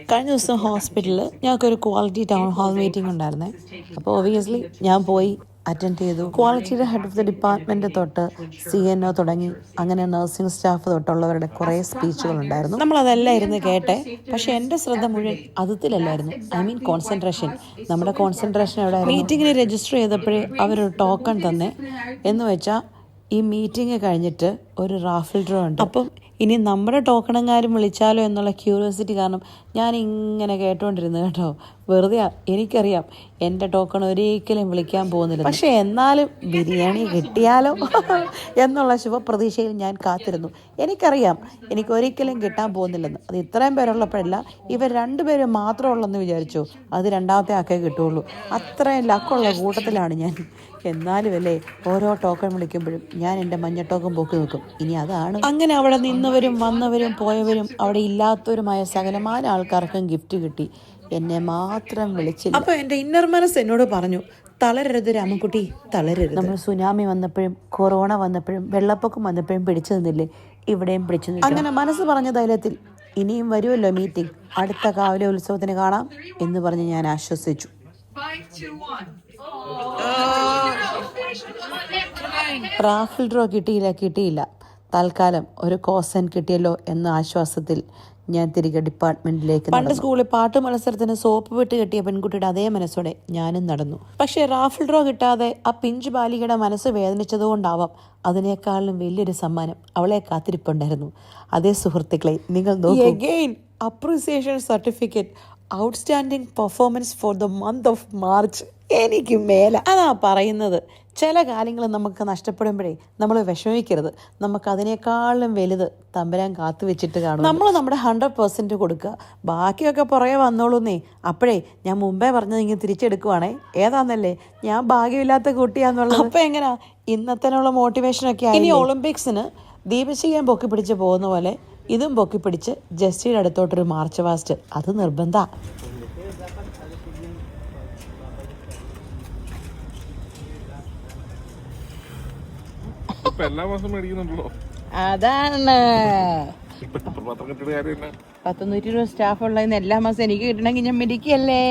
കഴിഞ്ഞ ദിവസം ഹോസ്പിറ്റലിൽ ഞങ്ങൾക്കൊരു ക്വാളിറ്റി ടൗൺ ഹാൾ മീറ്റിംഗ് ഉണ്ടായിരുന്നേ. അപ്പോൾ ഒബിയസ്ലി ഞാൻ പോയി അറ്റൻഡ് ചെയ്തു. ക്വാളിറ്റിയുടെ ഹെഡ് ഓഫ് ദി ഡിപ്പാർട്ട്മെന്റ് തൊട്ട് CNO തുടങ്ങി അങ്ങനെ നഴ്സിംഗ് സ്റ്റാഫ് തൊട്ടുള്ളവരുടെ കുറേ സ്പീച്ചുകളുണ്ടായിരുന്നു. നമ്മളതെല്ലാം ഇരുന്ന് കേട്ടെ. പക്ഷെ എൻ്റെ ശ്രദ്ധ മുഴുവൻ അതിലല്ലായിരുന്നു. കോൺസെൻട്രേഷൻ. നമ്മുടെ കോൺസെൻട്രേഷൻ എവിടെ മീറ്റിങ്ങിന് രജിസ്റ്റർ ചെയ്തപ്പോഴേ അവരൊരു ടോക്കൺ തന്നെ. എന്ന് വെച്ചാൽ ഈ മീറ്റിംഗ് കഴിഞ്ഞിട്ട് ഒരു റാഫിൾ ഡ്രോ ഉണ്ട്. അപ്പം ഇനി നമ്മുടെ ടോക്കണങ്ങാരും വിളിച്ചാലോ എന്നുള്ള ക്യൂരിയോസിറ്റി കാരണം ഞാൻ ഇങ്ങനെ കേട്ടോണ്ടിരുന്നു കേട്ടോ. വെറുതെ എനിക്കറിയാം എൻ്റെ ടോക്കൺ ഒരിക്കലും വിളിക്കാൻ പോകുന്നില്ല. പക്ഷെ എന്നാലും ബിരിയാണി കിട്ടിയാലോ എന്നുള്ള ശുഭപ്രതീക്ഷയിൽ ഞാൻ കാത്തിരുന്നു. എനിക്കറിയാം എനിക്കൊരിക്കലും കിട്ടാൻ പോകുന്നില്ലെന്ന്. അത് ഇത്രയും പേരുള്ളപ്പോഴല്ല, ഇവർ രണ്ടുപേരും മാത്രമുള്ളെന്ന് വിചാരിച്ചു. അത് രണ്ടാമത്തെ ആക്കേ കിട്ടുള്ളൂ. അത്രയും ലക്കുള്ള കൂട്ടത്തിലാണ് ഞാൻ. എന്നാലും അല്ലേ, ഓരോ ടോക്കൺ വിളിക്കുമ്പോഴും ഞാൻ എൻ്റെ മഞ്ഞ ടോക്കൺ പൊക്കി നോക്കും. ഇനി അതാണ്. അങ്ങനെ അവിടെ നിന്നവരും വന്നവരും പോയവരും അവിടെ ഇല്ലാത്തവരുമായ സകലമായ ആൾക്കാർക്കും ഗിഫ്റ്റ് കിട്ടി. എന്നെ മാത്രം വിളിച്ചില്ല. അപ്പോൾ എൻ്റെ ഇന്നർ മനസ്സ് എന്നോട് പറഞ്ഞു, തളരരുത് രാമൻകുട്ടി, തളരരുത്. നമ്മൾ സുനാമി വന്നപ്പോഴും കൊറോണ വന്നപ്പോഴും വെള്ളപ്പൊക്കം വന്നപ്പോഴും പിടിച്ചു നിന്നില്ലേ, ഇവിടെയും പിടിച്ചു നിന്നു. അങ്ങനെ മനസ്സ് പറഞ്ഞ ധൈര്യത്തിൽ ഇനിയും വരുമല്ലോ മീറ്റിംഗ്, അടുത്ത കാവല ഉത്സവത്തിന് കാണാം എന്ന് പറഞ്ഞ് ഞാൻ ആശ്വസിച്ചു. റാഫിൾ ഡ്രോ കിട്ടിയില്ല. തൽക്കാലം ഒരു കോസൻ കിട്ടിയല്ലോ എന്ന ആശ്വാസത്തിൽ ഞാൻ തിരികെ ഡിപ്പാർട്ട്മെന്റിലേക്ക്. പണ്ട് സ്കൂളിൽ പാട്ട് മത്സരത്തിന് സോപ്പ് വിട്ട് കെട്ടിയ പെൺകുട്ടിയുടെ അതേ മനസ്സോടെ ഞാനും നടന്നു. പക്ഷേ റാഫിൾ ഡ്രോ കിട്ടാതെ ആ പിഞ്ച് ബാലികയുടെ മനസ്സ് വേദനിച്ചതുകൊണ്ടാവാം അതിനേക്കാളും വലിയൊരു സമ്മാനം അവളെ കാത്തിരിപ്പുണ്ടായിരുന്നു. അതേ സുഹൃത്തുക്കളെ, നിങ്ങൾ നോക്കൂ. Again appreciation certificate, outstanding performance for the month of March. എനിക്ക് മേല. അതാ പറയുന്നത്, ചില കാര്യങ്ങൾ നമുക്ക് നഷ്ടപ്പെടുമ്പോഴേ നമ്മൾ വിഷമിക്കരുത്. നമുക്ക് അതിനേക്കാളും വലുത് തമ്പുരാൻ കാത്തു വെച്ചിട്ട് കാണും. നമ്മൾ നമ്മുടെ 100% കൊടുക്കുക, ബാക്കിയൊക്കെ പുറകെ വന്നോളൂന്നേ. അപ്പോഴേ ഞാൻ മുമ്പേ പറഞ്ഞത് ഇങ്ങനെ തിരിച്ചെടുക്കുവാണേ. ഏതാന്നല്ലേ, ഞാൻ ഭാഗ്യമില്ലാത്ത കുട്ടിയാന്നുള്ളത്. അപ്പൊ എങ്ങനാ ഇന്നത്തേനുള്ള മോട്ടിവേഷനൊക്കെ ആയി. ഇനി ഒളിമ്പിക്സിന് ദീപശിഖയും പൊക്കി പിടിച്ച് പോകുന്ന പോലെ ഇതും പൊക്കി പിടിച്ച് ജസ്റ്റിയുടെ അടുത്തോട്ടൊരു മാർച്ച് പാസ്റ്റ്, അത് നിർബന്ധ. എല്ലാ മാസം മേടിക്കുന്നുണ്ടല്ലോ. അതാണ് 100 സ്റ്റാഫ് ഉള്ളതെന്ന് എല്ലാ മാസം എനിക്ക് കിട്ടണമെങ്കിൽ ഞാൻ മേടിക്കല്ലേ.